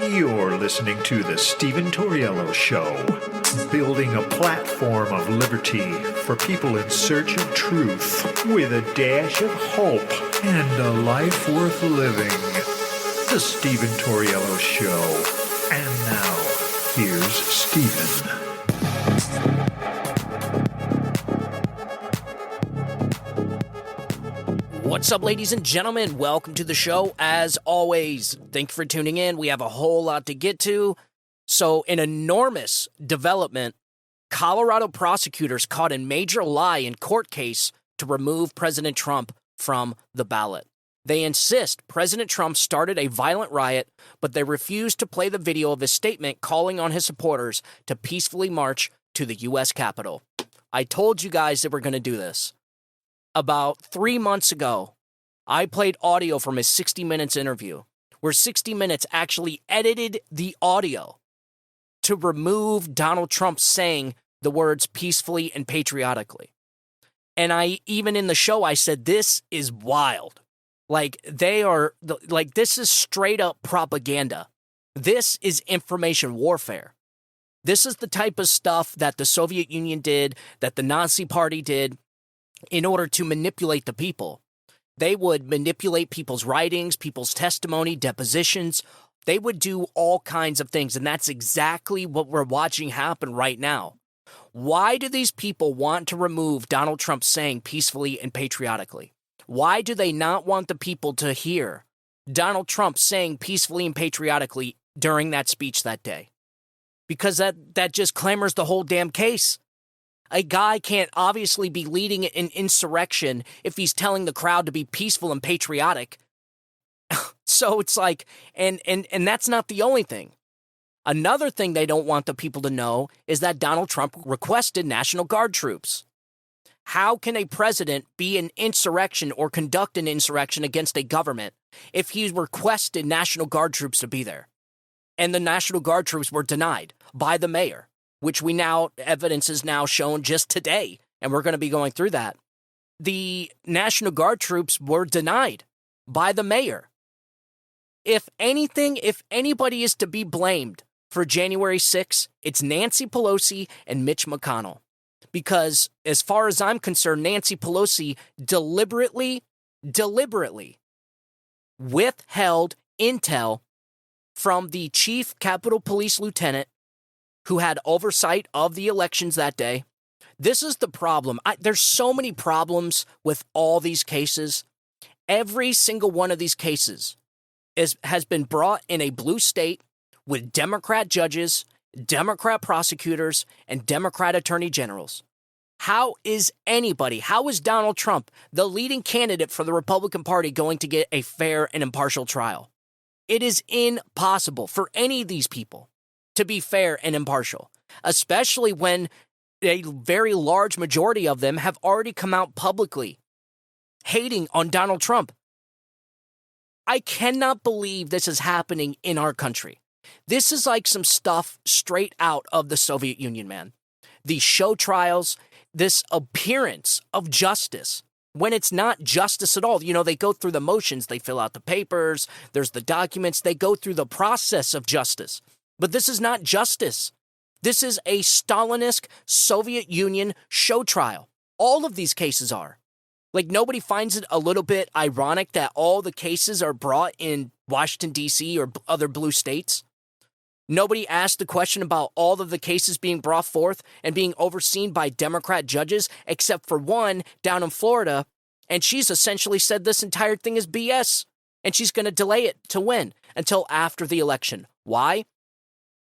You're listening to The Stephen Tauriello Show, building a platform of liberty for people in search of truth with a dash of hope and a life worth living. The Stephen Tauriello Show. And now, here's Stephen. What's up, ladies and gentlemen? Welcome to the show. As always, thank you for tuning in. We have a whole lot to get to. So, an enormous development. Colorado prosecutors caught a major lie in court case to remove President Trump from the ballot. They insist President Trump started a violent riot, but they refuse to play the video of his statement calling on his supporters to peacefully march to the U.S. Capitol. I told you guys that we're going to do this. About 3 months ago, I played audio from his 60 Minutes interview, where 60 Minutes actually edited the audio to remove Donald Trump saying the words peacefully and patriotically. And even in the show, I said, this is wild. This is straight up propaganda. This is information warfare. This is the type of stuff that the Soviet Union did, that the Nazi Party did, in order to manipulate the people. They would manipulate people's writings, people's testimony, depositions. They would do all kinds of things, and that's exactly what we're watching happen right now. Why do these people want to remove Donald Trump saying peacefully and patriotically? Why do they not want the people to hear Donald Trump saying peacefully and patriotically during that speech that day? Because that just clamors the whole damn case. A guy can't obviously be leading an insurrection if he's telling the crowd to be peaceful and patriotic. So it's like, and that's not the only thing. Another thing they don't want the people to know is that Donald Trump requested National Guard troops. How can a president be an insurrection or conduct an insurrection against a government if he's requested National Guard troops to be there? And the National Guard troops were denied by the mayor, which evidence is now shown just today, and we're going to be going through that. The National Guard troops were denied by the mayor. If anybody is to be blamed for January 6th, it's Nancy Pelosi and Mitch McConnell. Because as far as I'm concerned, Nancy Pelosi deliberately withheld intel from the chief Capitol Police lieutenant who had oversight of the elections that day. This is the problem. There's so many problems with all these cases. Every single one of these cases has been brought in a blue state with Democrat judges, Democrat prosecutors, and Democrat attorney generals. How is Donald Trump, the leading candidate for the Republican Party, going to get a fair and impartial trial? It is impossible for any of these people to be fair and impartial, especially when a very large majority of them have already come out publicly hating on Donald Trump. I cannot believe this is happening in our country. This is like some stuff straight out of the Soviet Union, man. These show trials, this appearance of justice, when it's not justice at all. You know, they go through the motions, they fill out the papers, there's the documents, they go through the process of justice. But this is not justice. This is a Stalinist Soviet Union show trial. All of these cases are. Like, nobody finds it a little bit ironic that all the cases are brought in Washington, D.C. or other blue states? Nobody asked the question about all of the cases being brought forth and being overseen by Democrat judges, except for one down in Florida, and she's essentially said this entire thing is BS, and she's going to delay it to win until after the election. Why?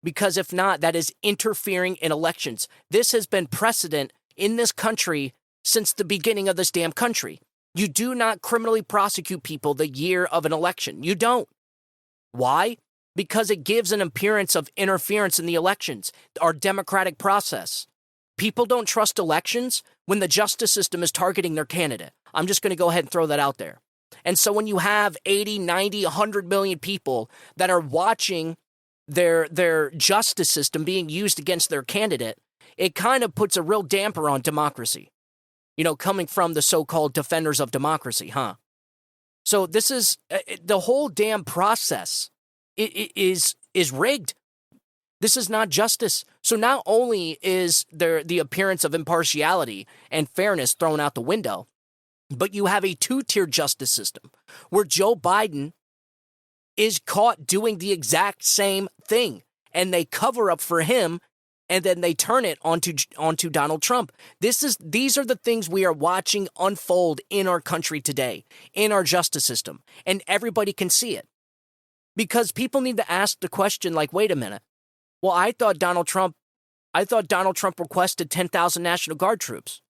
Because if not, that is interfering in elections. This has been precedent in this country since the beginning of this damn country. You do not criminally prosecute people the year of an election. You don't. Why? Because it gives an appearance of interference in the elections, our democratic process. People don't trust elections when the justice system is targeting their candidate. I'm just going to go ahead and throw that out there. And so when you have 80, 90, 100 million people that are watching their justice system being used against their candidate, it kind of puts a real damper on democracy. You know, coming from the so-called defenders of democracy, huh? So this is the whole damn process. It is is rigged. This is not justice. So not only is there the appearance of impartiality and fairness thrown out the window, but you have a two-tier justice system where Joe Biden is caught doing the exact same thing, and they cover up for him, and then they turn it onto Donald Trump. These are the things we are watching unfold in our country today, in our justice system, and everybody can see it. Because people need to ask the question, like, wait a minute. Well, I thought Donald Trump requested 10,000 National Guard troops.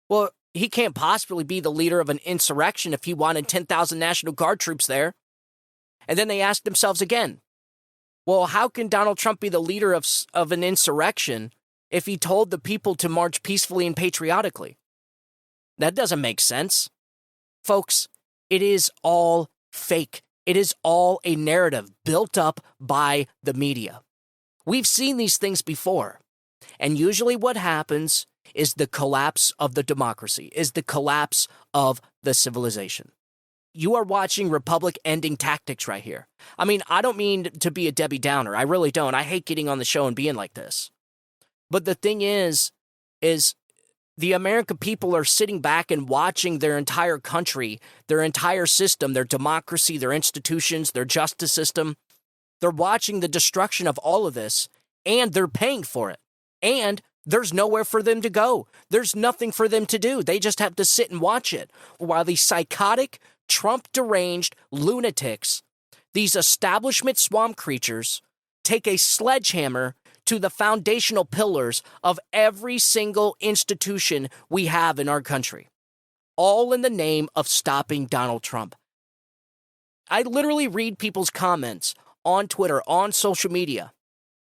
Well, he can't possibly be the leader of an insurrection if he wanted 10,000 National Guard troops there. And then they asked themselves again, well, how can Donald Trump be the leader of an insurrection if he told the people to march peacefully and patriotically? That doesn't make sense. Folks, it is all fake. It is all a narrative built up by the media. We've seen these things before. And usually what happens is the collapse of the democracy, is the collapse of the civilization. You are watching Republic ending tactics right here. I mean, I don't mean to be a Debbie Downer. I really don't. I hate getting on the show and being like this. But the thing is the American people are sitting back and watching their entire country, their entire system, their democracy, their institutions, their justice system. They're watching the destruction of all of this, and they're paying for it. And there's nowhere for them to go. There's nothing for them to do. They just have to sit and watch it while these psychotic, Trump-deranged lunatics, these establishment swamp creatures, take a sledgehammer to the foundational pillars of every single institution we have in our country, all in the name of stopping Donald Trump. I literally read people's comments on Twitter, on social media,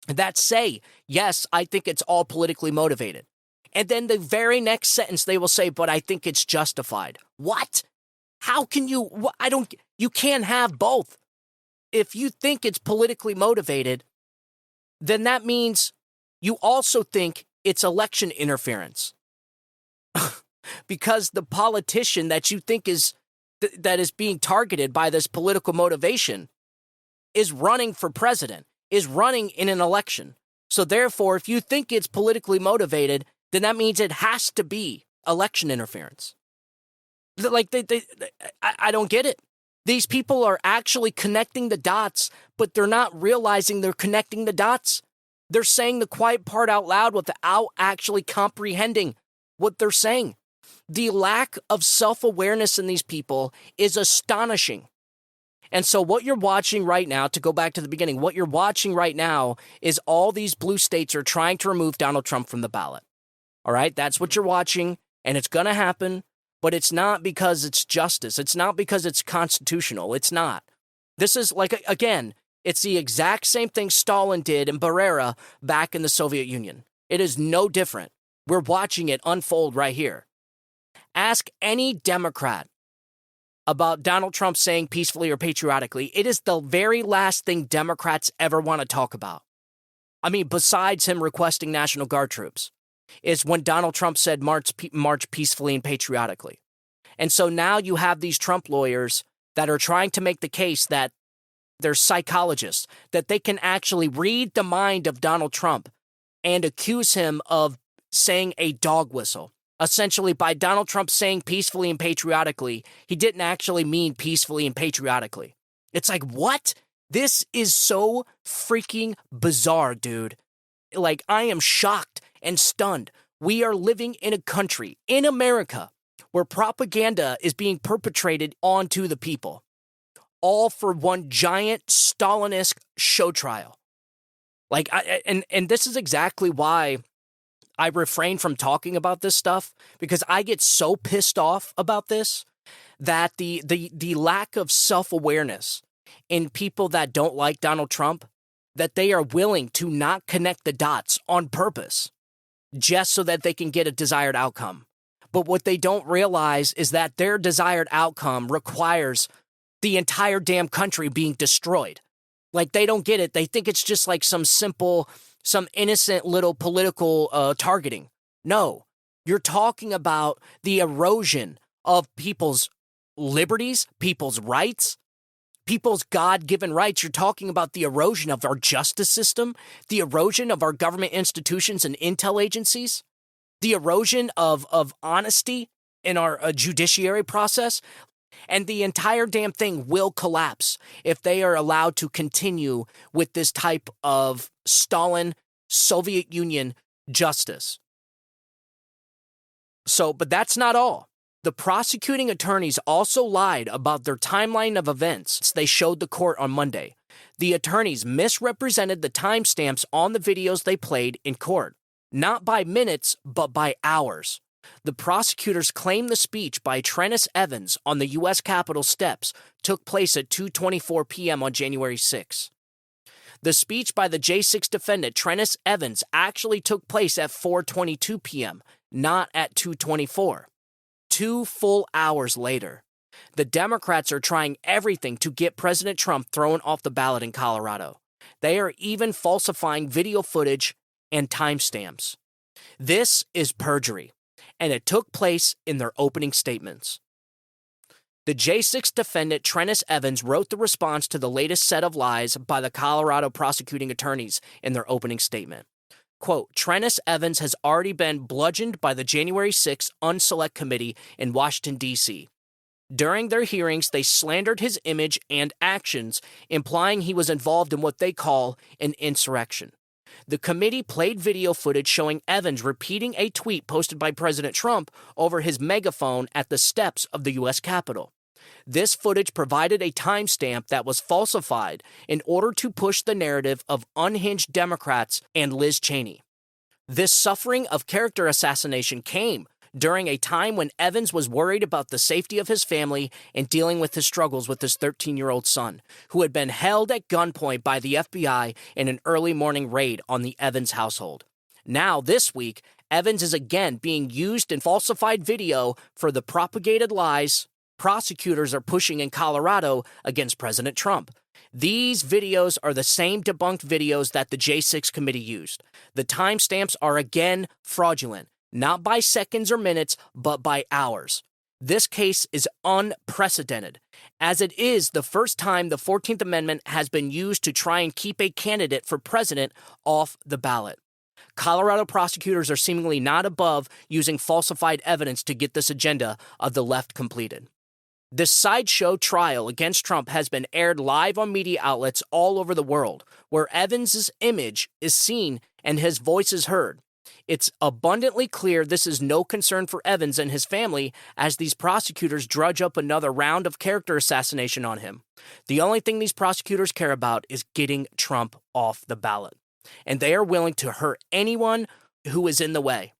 that say, yes, I think it's all politically motivated. And then the very next sentence they will say, but I think it's justified. What? How can you? You can't have both. If you think it's politically motivated, then that means you also think it's election interference. Because the politician that you think that is being targeted by this political motivation is running for president, is running in an election. So therefore, if you think it's politically motivated, then that means it has to be election interference. Like, I don't get it. These people are actually connecting the dots, but they're not realizing they're connecting the dots. They're saying the quiet part out loud without actually comprehending what they're saying. The lack of self-awareness in these people is astonishing. And so what you're watching right now, to go back to the beginning, what you're watching right now is all these blue states are trying to remove Donald Trump from the ballot. All right, that's what you're watching, and it's going to happen. But it's not because it's justice. It's not because it's constitutional. It's not. This is like, again, it's the exact same thing Stalin did in Berera back in the Soviet Union. It is no different. We're watching it unfold right here. Ask any Democrat about Donald Trump saying peacefully or patriotically. It is the very last thing Democrats ever want to talk about. I mean, besides him requesting National Guard troops, is when Donald Trump said march peacefully and patriotically. And so now you have these Trump lawyers that are trying to make the case that they're psychologists, that they can actually read the mind of Donald Trump and accuse him of saying a dog whistle. Essentially, by Donald Trump saying peacefully and patriotically, he didn't actually mean peacefully and patriotically. It's like, what? This is so freaking bizarre, dude. Like, I am shocked and stunned. We are living in a country, in America, where propaganda is being perpetrated onto the people, all for one giant Stalinist show trial. Like, and this is exactly why I refrain from talking about this stuff, because I get so pissed off about this that the lack of self-awareness in people that don't like Donald Trump, that they are willing to not connect the dots on purpose just so that they can get a desired outcome. But what they don't realize is that their desired outcome requires the entire damn country being destroyed. Like, they don't get it. They think it's just like some innocent little political targeting. No, you're talking about the erosion of people's liberties, people's rights, people's God-given rights. You're talking about the erosion of our justice system, the erosion of our government institutions and intel agencies, the erosion of honesty in our judiciary process. And the entire damn thing will collapse if they are allowed to continue with this type of Stalin, Soviet Union justice. But that's not all. The prosecuting attorneys also lied about their timeline of events they showed the court on Monday. The attorneys misrepresented the timestamps on the videos they played in court, not by minutes, but by hours. The prosecutors claim the speech by Trennis Evans on the U.S. Capitol steps took place at 2:24 p.m. on January 6. The speech by the J6 defendant, Trennis Evans, actually took place at 4:22 p.m., not at 2:24. 2 full hours later. The Democrats are trying everything to get President Trump thrown off the ballot in Colorado. They are even falsifying video footage and timestamps. This is perjury, and it took place in their opening statements. The J6 defendant, Trennis Evans, wrote the response to the latest set of lies by the Colorado prosecuting attorneys in their opening statement. Quote, Trennis Evans has already been bludgeoned by the January 6th Unselect Committee in Washington, D.C. During their hearings, they slandered his image and actions, implying he was involved in what they call an insurrection. The committee played video footage showing Evans repeating a tweet posted by President Trump over his megaphone at the steps of the U.S. Capitol. This footage provided a timestamp that was falsified in order to push the narrative of unhinged Democrats and Liz Cheney. This suffering of character assassination came during a time when Evans was worried about the safety of his family and dealing with his struggles with his 13-year-old son, who had been held at gunpoint by the FBI in an early morning raid on the Evans household. Now, this week, Evans is again being used in falsified video for the propagated lies prosecutors are pushing in Colorado against President Trump. These videos are the same debunked videos that the J6 committee used. The timestamps are again fraudulent, not by seconds or minutes, but by hours. This case is unprecedented, as it is the first time the 14th Amendment has been used to try and keep a candidate for president off the ballot. Colorado prosecutors are seemingly not above using falsified evidence to get this agenda of the left completed. This sideshow trial against Trump has been aired live on media outlets all over the world, where Evans' image is seen and his voice is heard. It's abundantly clear this is no concern for Evans and his family as these prosecutors drudge up another round of character assassination on him. The only thing these prosecutors care about is getting Trump off the ballot, and they are willing to hurt anyone who is in the way.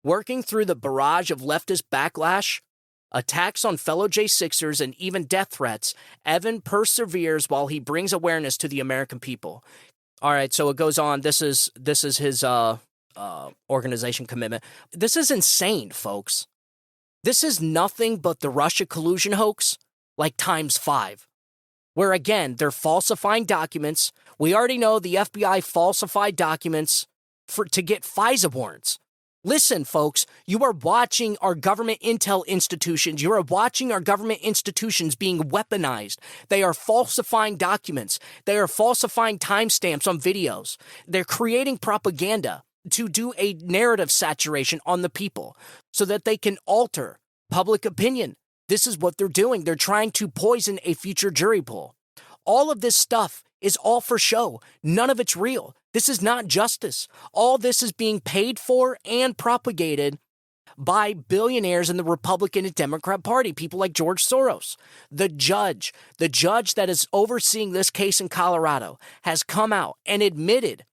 Working through the barrage of leftist backlash, attacks on fellow J6ers, and even death threats, Evan perseveres while he brings awareness to the American people. All right, so it goes on. This is his organization commitment. This is insane, folks. This is nothing but the Russia collusion hoax, like times 5. Where, again, they're falsifying documents. We already know the FBI falsified documents to get FISA warrants. Listen, folks, you are watching our government intel institutions. You are watching our government institutions being weaponized. They are falsifying documents. They are falsifying timestamps on videos. They're creating propaganda to do a narrative saturation on the people so that they can alter public opinion. This is what they're doing. They're trying to poison a future jury pool. All of this stuff is all for show. None of it's real. This is not justice. All this is being paid for and propagated by billionaires in the Republican and Democrat Party, people like George Soros. The judge that is overseeing this case in Colorado has come out and admitted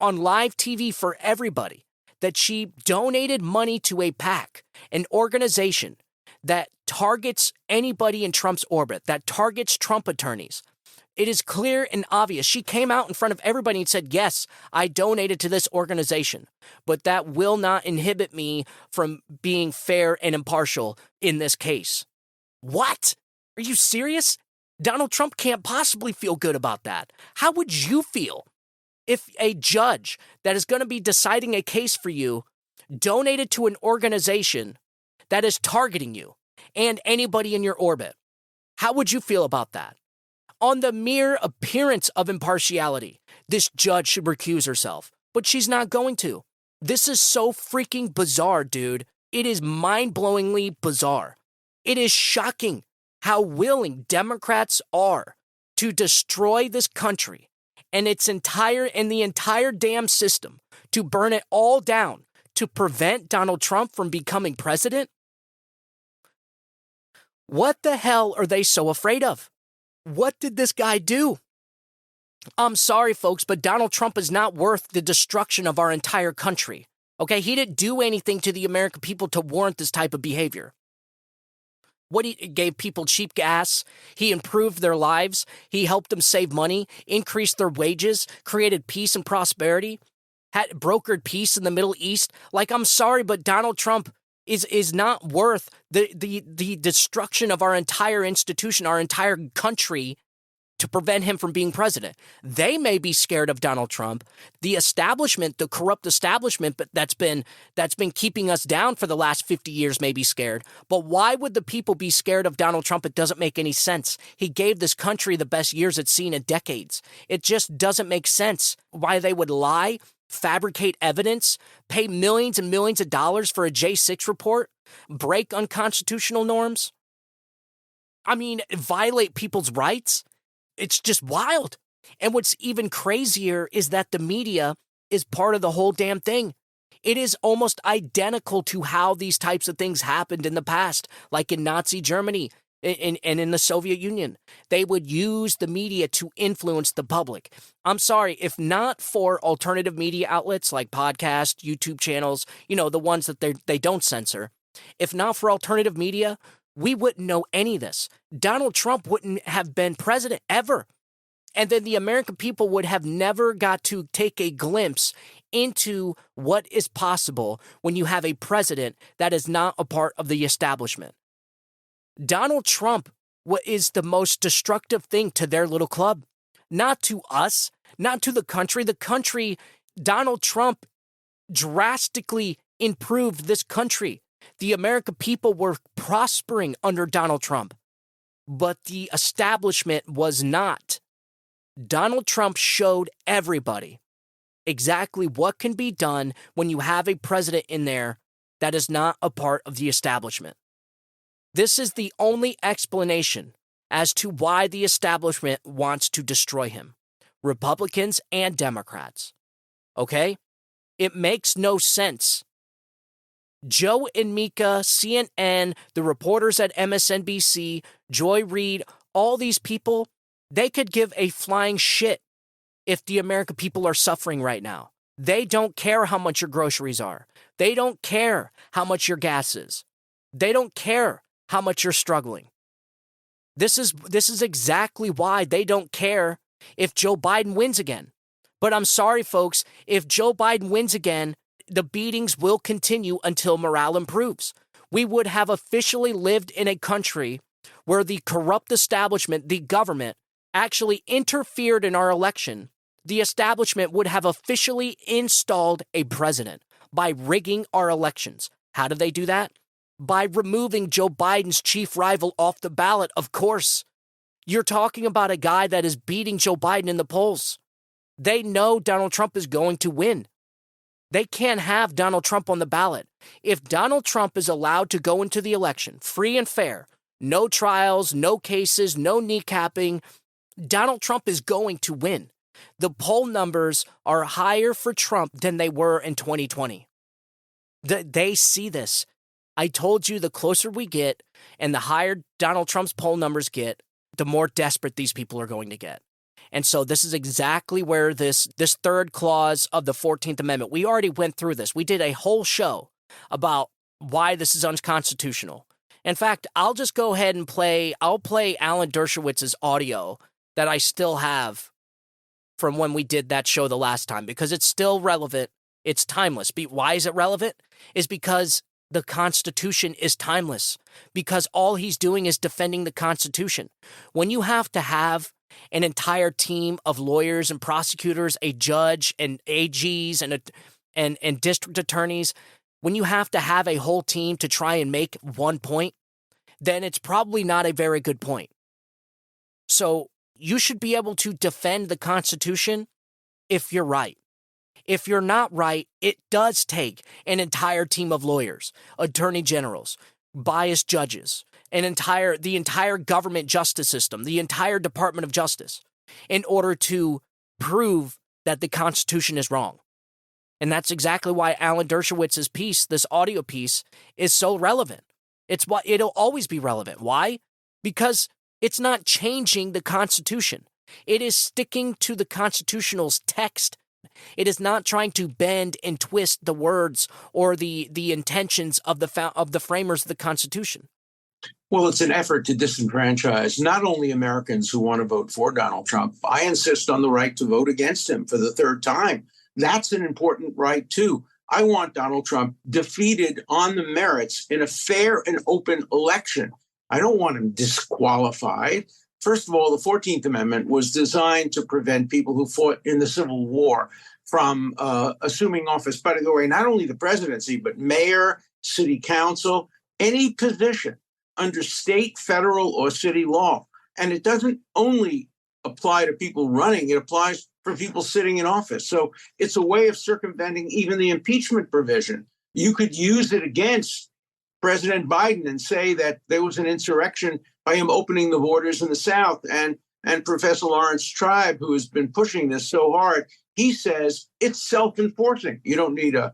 on live TV for everybody that she donated money to a PAC, an organization that targets anybody in Trump's orbit, that targets Trump attorneys. It is clear and obvious. She came out in front of everybody and said, yes, I donated to this organization, but that will not inhibit me from being fair and impartial in this case. What? Are you serious? Donald Trump can't possibly feel good about that. How would you feel if a judge that is going to be deciding a case for you donated to an organization that is targeting you and anybody in your orbit? How would you feel about that? On the mere appearance of impartiality, this judge should recuse herself, but she's not going to. This is so freaking bizarre, dude. It is mind-blowingly bizarre. It is shocking how willing Democrats are to destroy this country and the entire damn system, to burn it all down, to prevent Donald Trump from becoming president. What the hell are they so afraid of? What did this guy do? I'm sorry, folks, but Donald Trump is not worth the destruction of our entire country. Okay, he didn't do anything to the American people to warrant this type of behavior. He gave people cheap gas, he improved their lives, he helped them save money, increased their wages, created peace and prosperity, had brokered peace in the Middle East. Like, I'm sorry, but Donald Trump is not worth the destruction of our entire institution, our entire country, to prevent him from being president. They may be scared of Donald Trump. The establishment, the corrupt establishment that's been keeping us down for the last 50 years may be scared. But why would the people be scared of Donald Trump? It doesn't make any sense. He gave this country the best years it's seen in decades. It just doesn't make sense why they would lie, fabricate evidence, pay millions and millions of dollars for a J6 report, break unconstitutional norms. I mean, violate people's rights. It's just wild. And what's even crazier is that the media is part of the whole damn thing. It is almost identical to how these types of things happened in the past, like in Nazi Germany and in the Soviet Union. They would use the media to influence the public. I'm sorry, if not for alternative media outlets like podcasts, YouTube channels, the ones that they don't censor, if not for alternative media, we wouldn't know any of this. Donald Trump wouldn't have been president ever. And then the American people would have never got to take a glimpse into what is possible when you have a president that is not a part of the establishment. Donald Trump is the most destructive thing to their little club. Not to us, not to the country. The country, Donald Trump drastically improved this country. The American people were prospering under Donald Trump, but the establishment was not. Donald Trump showed everybody exactly what can be done when you have a president in there that is not a part of the establishment. This is the only explanation as to why the establishment wants to destroy him. Republicans and Democrats. Okay? It makes no sense. Joe and Mika, CNN, the reporters at MSNBC, Joy Reid, all these people, they could give a flying shit if the American people are suffering right now. They don't care how much your groceries are. They don't care how much your gas is. They don't care how much you're struggling. This is exactly why they don't care if Joe Biden wins again. But I'm sorry, folks, if Joe Biden wins again, the beatings will continue until morale improves. We would have officially lived in a country where the corrupt establishment, the government, actually interfered in our election. The establishment would have officially installed a president by rigging our elections. How did they do that? By removing Joe Biden's chief rival off the ballot, of course. You're talking about a guy that is beating Joe Biden in the polls. They know Donald Trump is going to win. They can't have Donald Trump on the ballot. If Donald Trump is allowed to go into the election free and fair, no trials, no cases, no kneecapping, Donald Trump is going to win. The poll numbers are higher for Trump than they were in 2020. They see this. I told you the closer we get and the higher Donald Trump's poll numbers get, the more desperate these people are going to get. And so this is exactly where this third clause of the 14th Amendment, we already went through this. We did a whole show about why this is unconstitutional. In fact, I'll just go ahead and play Alan Dershowitz's audio that I still have from when we did that show the last time, because it's still relevant. It's timeless. Why is it relevant? Is because the Constitution is timeless, because all he's doing is defending the Constitution. When you have to have an entire team of lawyers and prosecutors, a judge and AGs and district attorneys, when you have to have a whole team to try and make one point, then it's probably not a very good point. So You should be able to defend the Constitution if you're right. If you're not right, it does take an entire team of lawyers, attorney generals, biased judges, the entire government justice system, the entire Department of Justice, in order to prove that the Constitution is wrong. And that's exactly why Alan Dershowitz's piece, this audio piece, is so relevant. It'll always be relevant. Why? Because it's not changing the Constitution. It is sticking to the Constitutional's text. It is not trying to bend and twist the words or the intentions of the framers of the Constitution. Well, it's an effort to disenfranchise not only Americans who want to vote for Donald Trump. I insist on the right to vote against him for the third time. That's an important right, too. I want Donald Trump defeated on the merits in a fair and open election. I don't want him disqualified. First of all, the 14th Amendment was designed to prevent people who fought in the Civil War from assuming office. By the way, not only the presidency, but mayor, city council, any position under state, federal, or city law. And it doesn't only apply to people running, it applies for people sitting in office. So it's a way of circumventing even the impeachment provision. You could use it against President Biden and say that there was an insurrection by him opening the borders in the South. And Professor Lawrence Tribe, who has been pushing this so hard, he says it's self-enforcing. You don't need a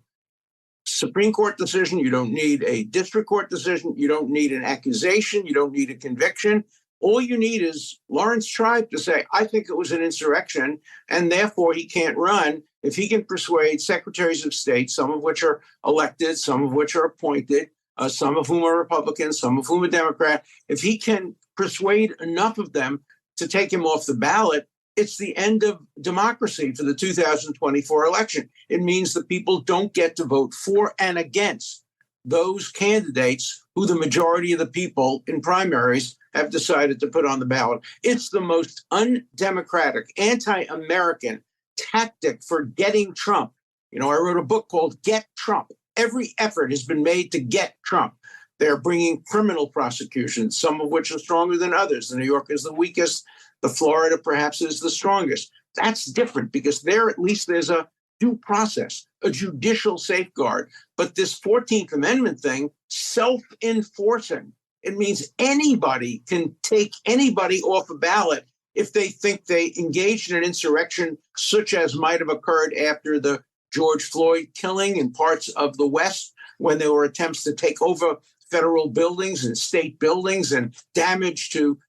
Supreme Court decision. You don't need a district court decision. You don't need an accusation. You don't need a conviction. All you need is Lawrence Tribe to say, I think it was an insurrection, and therefore he can't run. If he can persuade secretaries of state, some of which are elected, some of which are appointed, some of whom are Republicans, some of whom are Democrat, if he can persuade enough of them to take him off the ballot, it's the end of democracy for the 2024 election. It means that people don't get to vote for and against those candidates who the majority of the people in primaries have decided to put on the ballot. It's the most undemocratic, anti-American tactic for getting Trump. You know, I wrote a book called Get Trump. Every effort has been made to get Trump. They're bringing criminal prosecutions, some of which are stronger than others. The New York is the weakest. The Florida perhaps is the strongest. That's different because there at least there's a due process, a judicial safeguard. But this 14th Amendment thing, self-enforcing, it means anybody can take anybody off a ballot if they think they engaged in an insurrection such as might have occurred after the George Floyd killing in parts of the West when there were attempts to take over federal buildings and state buildings and damage to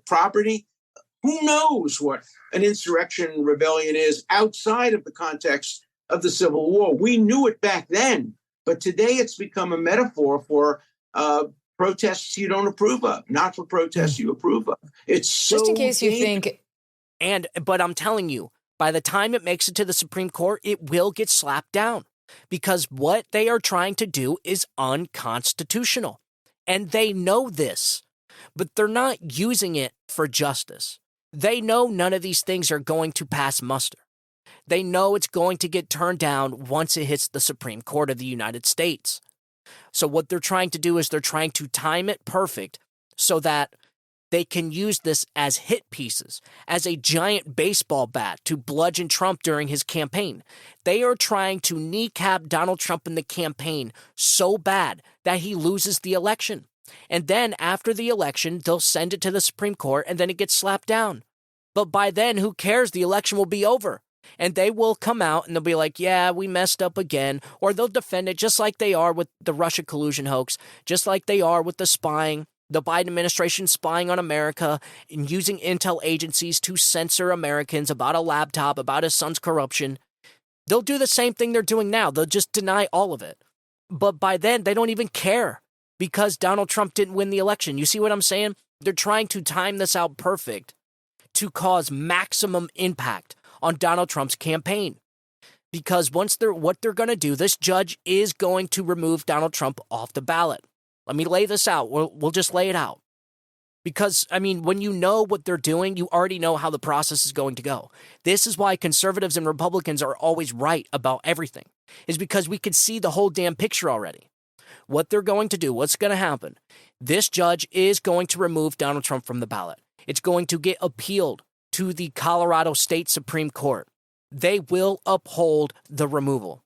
property. Who knows what an insurrection rebellion is outside of the context of the Civil War? We knew it back then, but today it's become a metaphor for protests you don't approve of, not for protests you approve of. It's so just in case you think. But I'm telling you, by the time it makes it to the Supreme Court, it will get slapped down because what they are trying to do is unconstitutional. And they know this, but they're not using it for justice. They know none of these things are going to pass muster. They know it's going to get turned down once it hits the Supreme Court of the United States. So what they're trying to do is they're trying to time it perfect so that they can use this as hit pieces, as a giant baseball bat to bludgeon Trump during his campaign. They are trying to kneecap Donald Trump in the campaign so bad that he loses the election. And then after the election, they'll send it to the Supreme Court and then it gets slapped down. But by then, who cares? The election will be over. And they will come out and they'll be like, yeah, we messed up again. Or they'll defend it just like they are with the Russia collusion hoax, just like they are with the spying, the Biden administration spying on America and using intel agencies to censor Americans about a laptop, about his son's corruption. They'll do the same thing they're doing now. They'll just deny all of it. But by then, they don't even care because Donald Trump didn't win the election. You see what I'm saying? They're trying to time this out perfect to cause maximum impact on Donald Trump's campaign. Because what they're going to do, this judge is going to remove Donald Trump off the ballot. Let me lay this out. We'll just lay it out. Because, I mean, when you know what they're doing, you already know how the process is going to go. This is why conservatives and Republicans are always right about everything, is because we could see the whole damn picture already. What they're going to do, what's going to happen. This judge is going to remove Donald Trump from the ballot. It's going to get appealed to the Colorado State Supreme Court. They will uphold the removal.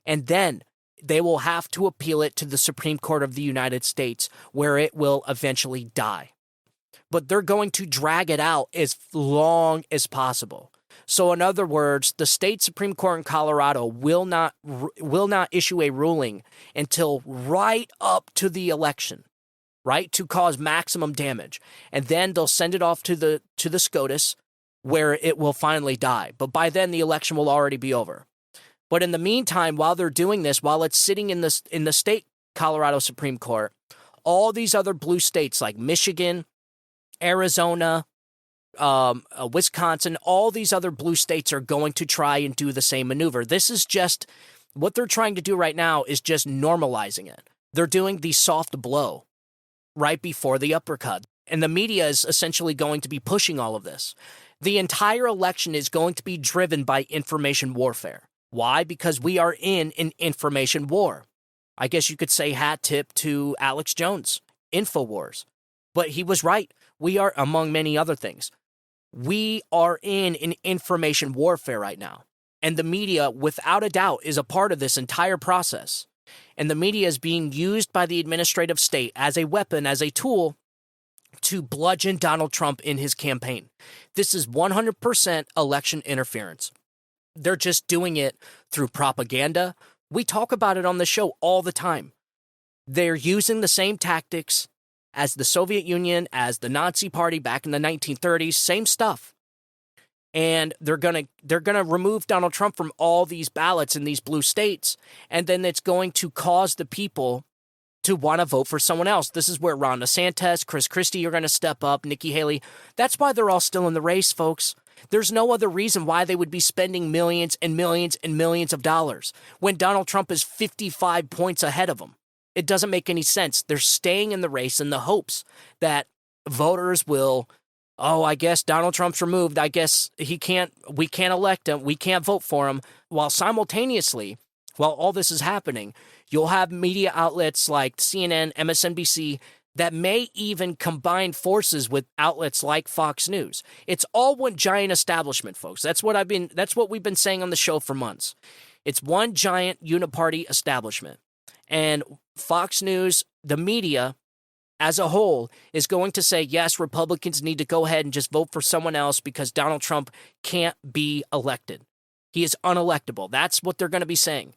And then they will have to appeal it to the Supreme Court of the United States, where it will eventually die. But they're going to drag it out as long as possible. So in other words, the state Supreme Court in Colorado will not issue a ruling until right up to the election, right, to cause maximum damage. And then they'll send it off to the SCOTUS, where it will finally die. But by then, the election will already be over. But in the meantime, while they're doing this, while it's sitting in the state Colorado Supreme Court, all these other blue states like Michigan, Arizona, Wisconsin, all these other blue states are going to try and do the same maneuver. This is just what they're trying to do right now is just normalizing it. They're doing the soft blow right before the uppercut. And the media is essentially going to be pushing all of this. The entire election is going to be driven by information warfare. Why? Because we are in an information war. I guess you could say hat tip to Alex Jones, InfoWars. But he was right. We are, among many other things, we are in an information warfare right now. And the media, without a doubt, is a part of this entire process. And the media is being used by the administrative state as a weapon, as a tool, to bludgeon Donald Trump in his campaign. This is 100% election interference. They're just doing it through propaganda. We talk about it on the show all the time. They're using the same tactics as the Soviet Union, as the Nazi Party back in the 1930s, same stuff. And they're gonna remove Donald Trump from all these ballots in these blue states, and then it's going to cause the people to want to vote for someone else. This is where Ron DeSantis, Chris Christie are going to step up, Nikki Haley. That's why they're all still in the race, folks. There's no other reason why they would be spending millions and millions and millions of dollars when Donald Trump is 55 points ahead of them. It doesn't make any sense. They're staying in the race in the hopes that voters will, I guess Donald Trump's removed. I guess we can't elect him. We can't vote for him. While simultaneously, while all this is happening, you'll have media outlets like CNN, MSNBC, that may even combine forces with outlets like Fox News. It's all one giant establishment, folks. That's what we've been saying on the show for months. It's one giant uniparty establishment. And Fox News, the media as a whole, is going to say, yes, Republicans need to go ahead and just vote for someone else because Donald Trump can't be elected. He is unelectable. That's what they're going to be saying.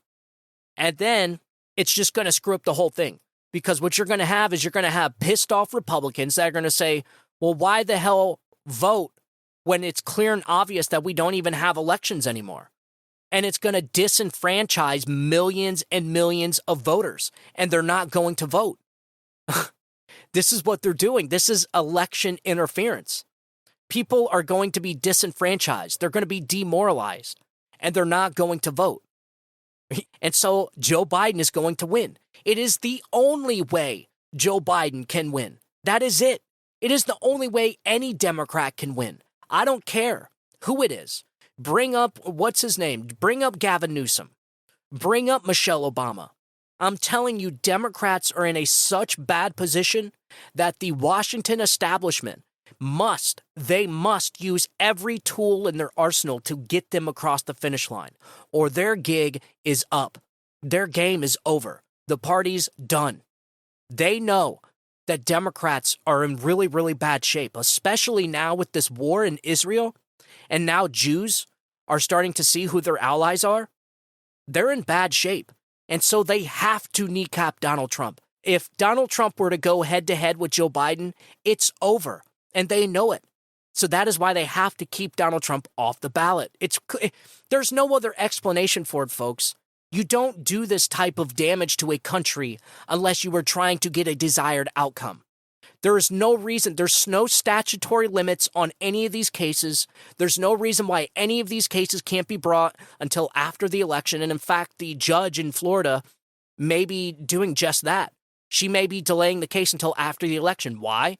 And then it's just going to screw up the whole thing. Because what you're going to have is you're going to have pissed off Republicans that are going to say, well, why the hell vote when it's clear and obvious that we don't even have elections anymore? And it's going to disenfranchise millions and millions of voters, and they're not going to vote. This is what they're doing. This is election interference. People are going to be disenfranchised. They're going to be demoralized, and they're not going to vote. And so Joe Biden is going to win. It is the only way Joe Biden can win. That is it. It is the only way any Democrat can win. I don't care who it is. Bring up, what's his name? Bring up Gavin Newsom. Bring up Michelle Obama. I'm telling you, Democrats are in a such bad position that the Washington establishment must use every tool in their arsenal to get them across the finish line, or their gig is up. Their game is over. The party's done. They know that Democrats are in really, really bad shape, especially now with this war in Israel, and now Jews are starting to see who their allies are. They're in bad shape, and so they have to kneecap Donald Trump. If Donald Trump were to go head-to-head with Joe Biden, it's over. And they know it. So that is why they have to keep Donald Trump off the ballot. There's no other explanation for it, folks. You don't do this type of damage to a country unless you are trying to get a desired outcome. There is no reason. There's no statutory limits on any of these cases. There's no reason why any of these cases can't be brought until after the election. And in fact, the judge in Florida may be doing just that. She may be delaying the case until after the election. Why?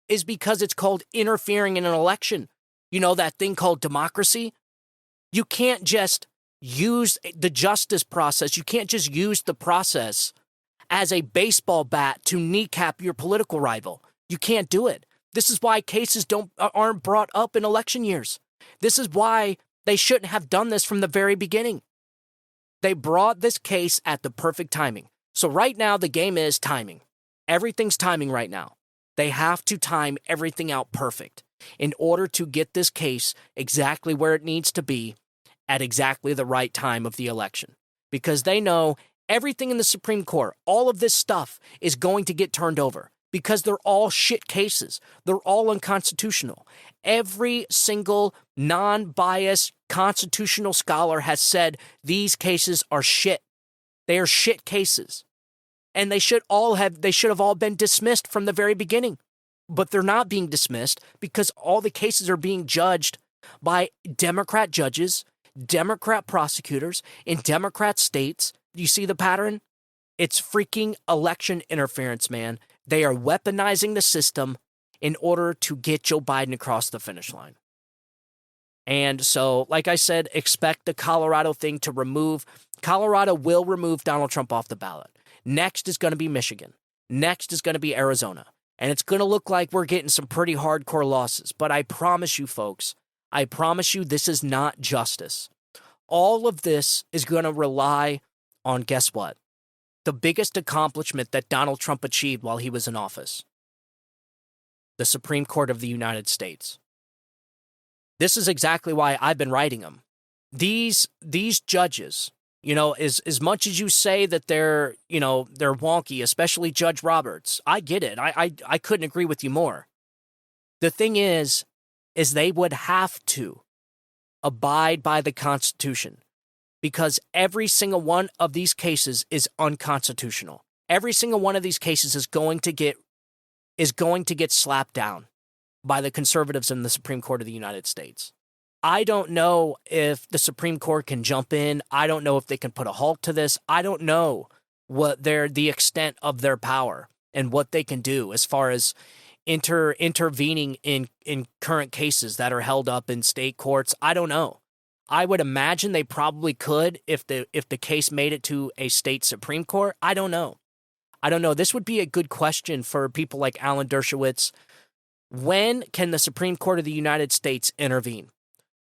Is because it's called interfering in an election. You know, that thing called democracy? You can't just use the justice process. You can't just use the process as a baseball bat to kneecap your political rival. You can't do it. This is why cases aren't brought up in election years. This is why they shouldn't have done this from the very beginning. They brought this case at the perfect timing. So right now, the game is timing. Everything's timing right now. They have to time everything out perfect in order to get this case exactly where it needs to be at exactly the right time of the election. Because they know everything in the Supreme Court, all of this stuff is going to get turned over because they're all shit cases. They're all unconstitutional. Every single non-biased constitutional scholar has said these cases are shit. They are shit cases. And they should have all been dismissed from the very beginning. But they're not being dismissed because all the cases are being judged by Democrat judges, Democrat prosecutors in Democrat states. Do you see the pattern? It's freaking election interference, man. They are weaponizing the system in order to get Joe Biden across the finish line. And so, like I said, expect the Colorado thing to remove. Colorado will remove Donald Trump off the ballot. Next is going to be Michigan. Next is going to be Arizona. And it's going to look like we're getting some pretty hardcore losses. But I promise you, folks, I promise you this is not justice. All of this is going to rely on, guess what? The biggest accomplishment that Donald Trump achieved while he was in office. The Supreme Court of the United States. This is exactly why I've been writing them. These judges, as much as you say that they're wonky, especially Judge Roberts, I get it. I couldn't agree with you more. The thing is they would have to abide by the Constitution because every single one of these cases is unconstitutional. Every single one of these cases is going to get slapped down by the conservatives in the Supreme Court of the United States. I don't know if the Supreme Court can jump in. I don't know if they can put a halt to this. I don't know what the extent of their power and what they can do as far as intervening in current cases that are held up in state courts. I don't know. I would imagine they probably could if the case made it to a state Supreme Court. I don't know. This would be a good question for people like Alan Dershowitz. When can the Supreme Court of the United States intervene?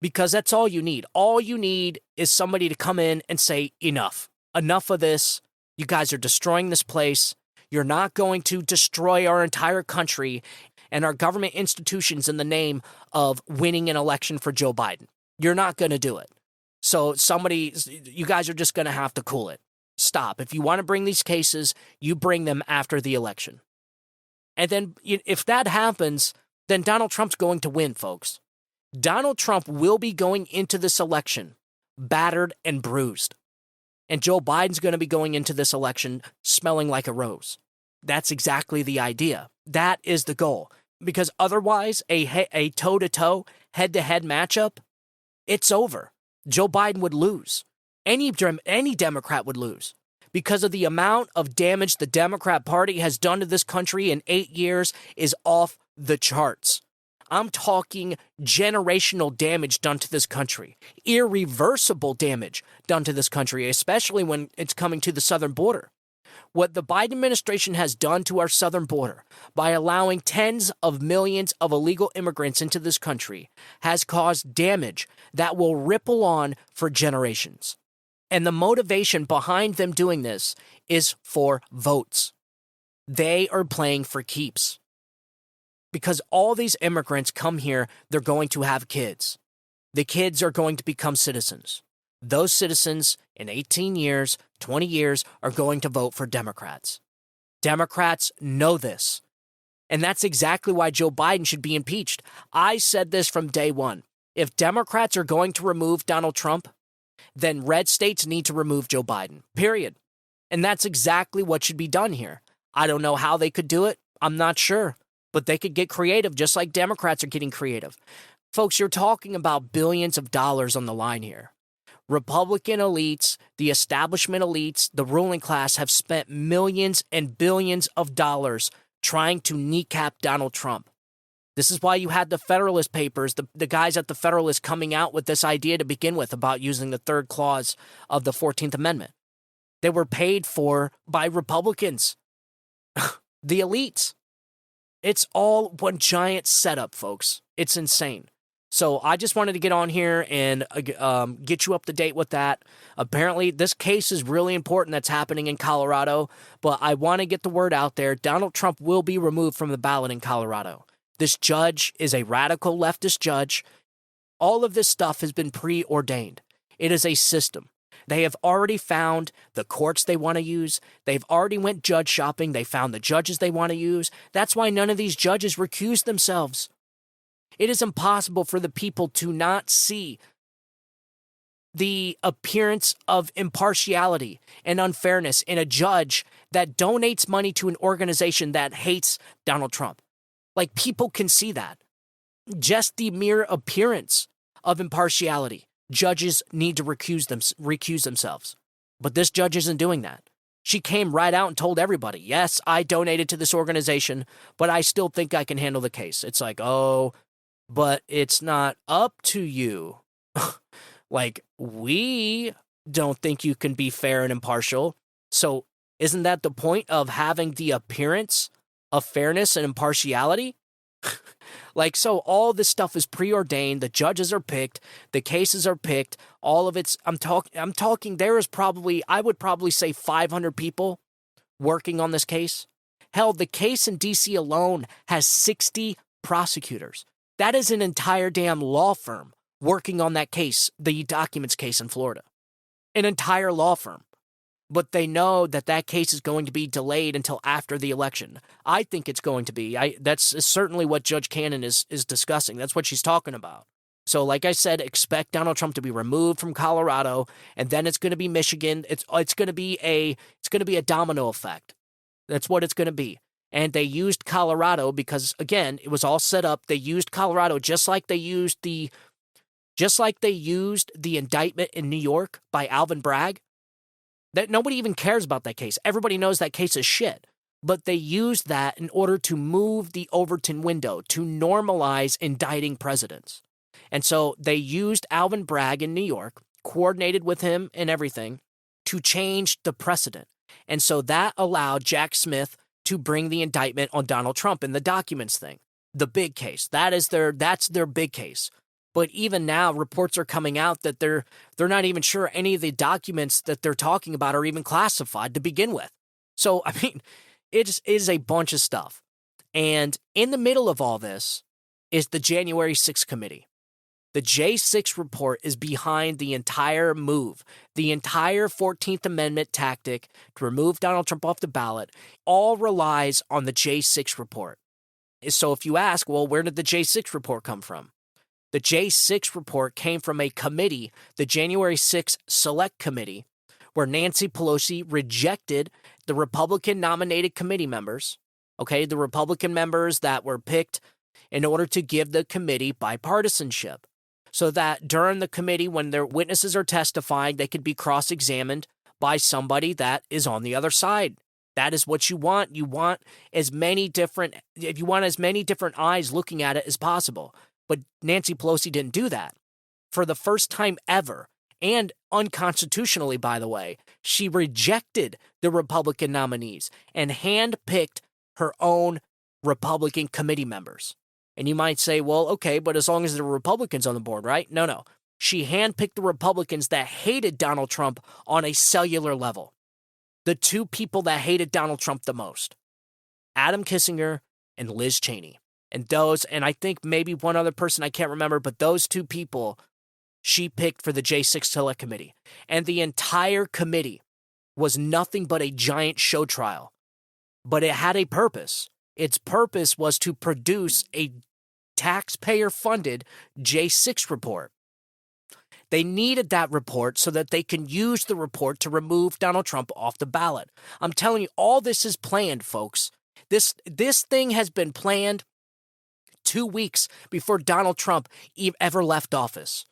Because that's all you need. All you need is somebody to come in and say, enough of this. You guys are destroying this place. You're not going to destroy our entire country and our government institutions in the name of winning an election for Joe Biden. You're not going to do it. So you guys are just going to have to cool it. Stop. If you want to bring these cases, you bring them after the election. And then if that happens, then Donald Trump's going to win, folks. Donald Trump will be going into this election battered and bruised. And Joe Biden's going to be going into this election smelling like a rose. That's exactly the idea. That is the goal. Because otherwise, a toe-to-toe, head-to-head matchup, it's over. Joe Biden would lose. Any Democrat would lose. Because of the amount of damage the Democrat Party has done to this country in 8 years is off the charts. I'm talking generational damage done to this country, irreversible damage done to this country, especially when it's coming to the southern border. What the Biden administration has done to our southern border by allowing tens of millions of illegal immigrants into this country has caused damage that will ripple on for generations. And the motivation behind them doing this is for votes. They are playing for keeps. Because all these immigrants come here, they're going to have kids. The kids are going to become citizens. Those citizens in 18 years, 20 years are going to vote for Democrats. Democrats know this. And that's exactly why Joe Biden should be impeached. I said this from day one. If Democrats are going to remove Donald Trump, then red states need to remove Joe Biden, period. And that's exactly what should be done here. I don't know how they could do it. I'm not sure. But they could get creative just like Democrats are getting creative. Folks, you're talking about billions of dollars on the line here. Republican elites, the establishment elites, the ruling class have spent millions and billions of dollars trying to kneecap Donald Trump. This is why you had the Federalist Papers, the guys at the Federalist coming out with this idea to begin with about using the third clause of the 14th Amendment. They were paid for by Republicans, the elites. It's all one giant setup, folks. It's insane. So I just wanted to get on here and get you up to date with that. Apparently, this case is really important that's happening in Colorado, but I want to get the word out there. Donald Trump will be removed from the ballot in Colorado. This judge is a radical leftist judge. All of this stuff has been preordained. It is a system. They have already found the courts they want to use. They've already went judge shopping. They found the judges they want to use. That's why none of these judges recuse themselves. It is impossible for the people to not see the appearance of impartiality and unfairness in a judge that donates money to an organization that hates Donald Trump. Like, people can see that. Just the mere appearance of impartiality. Judges need to recuse themselves. But this judge isn't doing that. She came right out and told everybody, yes, I donated to this organization, but I still think I can handle the case. It's like, oh, but it's not up to you. Like, we don't think you can be fair and impartial. So isn't that the point of having the appearance of fairness and impartiality? Like, so all this stuff is preordained. The judges are picked. The cases are picked. All of it's, I'm talking, there is probably, I would probably say 500 people working on this case. Hell, the case in D.C. alone has 60 prosecutors. That is an entire damn law firm working on that case, the documents case in Florida. An entire law firm. But they know that that case is going to be delayed until after the election. I think it's going to be. That's certainly what Judge Cannon is discussing. That's what she's talking about. So like I said, expect Donald Trump to be removed from Colorado, and then it's going to be Michigan. It's going to be a domino effect. That's what it's going to be. And they used Colorado because, again, it was all set up. They used Colorado just like they used the indictment in New York by Alvin Bragg. That nobody even cares about that case. Everybody knows that case is shit. But they used that in order to move the Overton window, to normalize indicting presidents. And so they used Alvin Bragg in New York, coordinated with him and everything, to change the precedent. And so that allowed Jack Smith to bring the indictment on Donald Trump in the documents thing. The big case. That's their big case. But even now, reports are coming out that they're not even sure any of the documents that they're talking about are even classified to begin with. So, I mean, it is a bunch of stuff. And in the middle of all this is the January 6th committee. The J6 report is behind the entire move. The entire 14th Amendment tactic to remove Donald Trump off the ballot all relies on the J6 report. So if you ask, well, where did the J6 report come from? The J6 report came from a committee, the January 6th Select Committee, where Nancy Pelosi rejected the Republican-nominated committee members, okay, the Republican members that were picked in order to give the committee bipartisanship, so that during the committee, when their witnesses are testifying, they could be cross-examined by somebody that is on the other side. That is what you want. You want as many different eyes looking at it as possible. But Nancy Pelosi didn't do that. For the first time ever, and unconstitutionally, by the way, she rejected the Republican nominees and handpicked her own Republican committee members. And you might say, well, okay, but as long as there are Republicans on the board, right? No. She handpicked the Republicans that hated Donald Trump on a cellular level. The two people that hated Donald Trump the most, Adam Kinzinger and Liz Cheney. And I think maybe one other person, I can't remember, but those two people she picked for the J6 Select Committee. And the entire committee was nothing but a giant show trial. But it had a purpose. Its purpose was to produce a taxpayer-funded J6 report. They needed that report so that they can use the report to remove Donald Trump off the ballot. I'm telling you, all this is planned, folks. This thing has been planned 2 weeks before Donald Trump ever left office.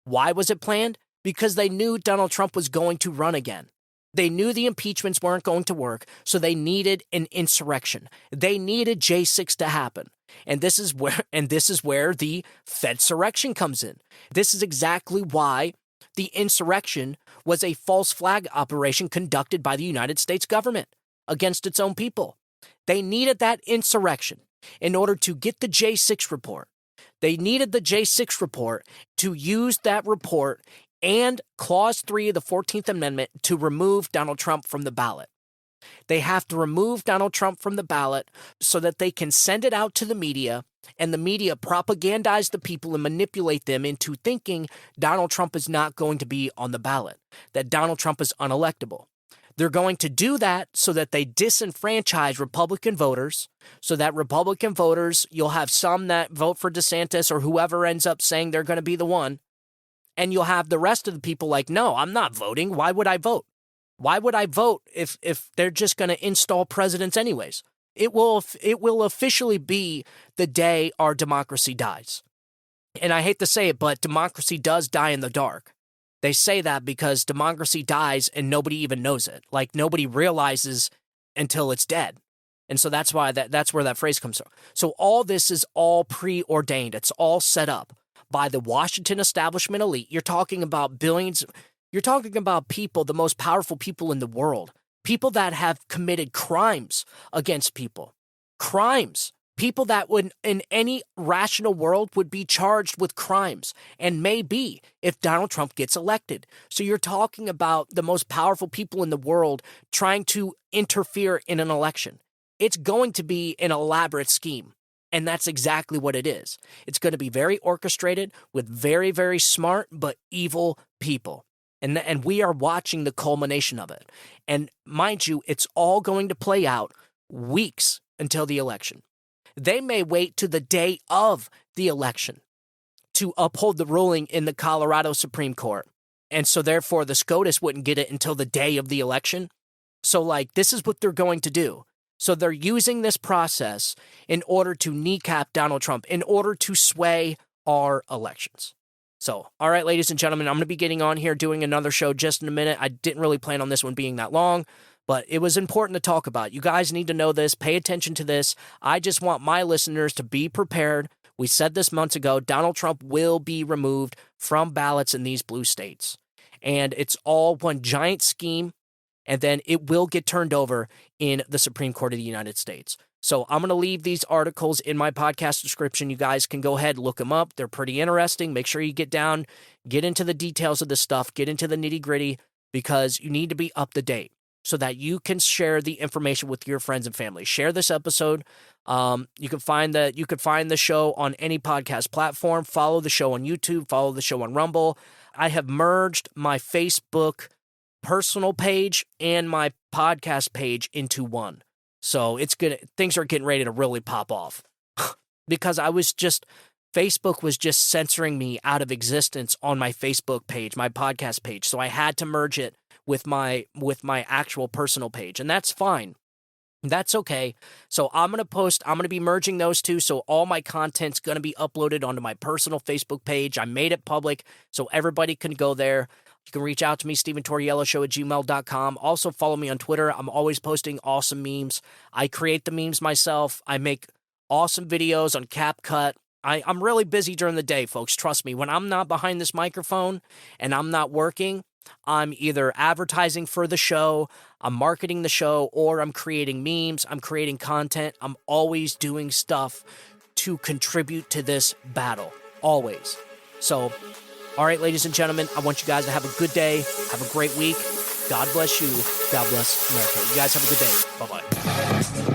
Why was it planned? Because they knew Donald Trump was going to run again. They knew the impeachments weren't going to work, so they needed an insurrection. They needed J6 to happen. And this is where the Fedsurrection comes in. This is exactly why the insurrection was a false flag operation conducted by the United States government against its own people. They needed that insurrection. in order to get the J6 report. They needed the J6 report to use that report and Clause 3 of the 14th Amendment to remove Donald Trump from the ballot. They have to remove Donald Trump from the ballot so that they can send it out to the media, and the media propagandize the people and manipulate them into thinking Donald Trump is not going to be on the ballot, that Donald Trump is unelectable. They're going to do that so that they disenfranchise Republican voters, so that Republican voters, you'll have some that vote for DeSantis or whoever ends up saying they're going to be the one, and you'll have the rest of the people like, no, I'm not voting. Why would I vote? Why would I vote if they're just going to install presidents anyways? It will officially be the day our democracy dies. And I hate to say it, but democracy does die in the dark. They say that because democracy dies and nobody even knows it. Like nobody realizes until it's dead. And so that's why that's where that phrase comes from. So all this is all preordained. It's all set up by the Washington establishment elite. You're talking about billions. You're talking about people, the most powerful people in the world, people that have committed crimes against people, crimes, people that would, in any rational world, would be charged with crimes and may be if Donald Trump gets elected. So you're talking about the most powerful people in the world trying to interfere in an election. It's going to be an elaborate scheme. And that's exactly what it is. It's going to be very orchestrated with very, very smart but evil people. And we are watching the culmination of it. And mind you, it's all going to play out weeks until the election. They may wait to the day of the election to uphold the ruling in the Colorado Supreme Court. And so therefore the SCOTUS wouldn't get it until the day of the election. So this is what they're going to do. So they're using this process in order to kneecap Donald Trump, in order to sway our elections. So, all right, ladies and gentlemen, I'm going to be getting on here doing another show just in a minute. I didn't really plan on this one being that long, but it was important to talk about. You guys need to know this. Pay attention to this. I just want my listeners to be prepared. We said this months ago, Donald Trump will be removed from ballots in these blue states. And it's all one giant scheme, and then it will get turned over in the Supreme Court of the United States. So I'm going to leave these articles in my podcast description. You guys can go ahead and look them up. They're pretty interesting. Make sure you get down, get into the details of this stuff, get into the nitty-gritty, because you need to be up to date so that you can share the information with your friends and family. Share this episode. You can find the show on any podcast platform. Follow the show on YouTube. Follow the show on Rumble. I have merged my Facebook personal page and my podcast page into one. So things are getting ready to really pop off because Facebook was just censoring me out of existence on my Facebook page, my podcast page. So I had to merge it with my actual personal page, and that's fine. That's okay. So I'm going to be merging those two. So all my content's going to be uploaded onto my personal Facebook page. I made it public so everybody can go there. You can reach out to me, StephenTaurielloShow@gmail.com. Also, follow me on Twitter. I'm always posting awesome memes. I create the memes myself. I make awesome videos on CapCut. I'm really busy during the day, folks. Trust me. When I'm not behind this microphone and I'm not working, I'm either advertising for the show, I'm marketing the show, or I'm creating memes. I'm creating content. I'm always doing stuff to contribute to this battle. Always. So, all right, ladies and gentlemen, I want you guys to have a good day. Have a great week. God bless you. God bless America. You guys have a good day. Bye-bye.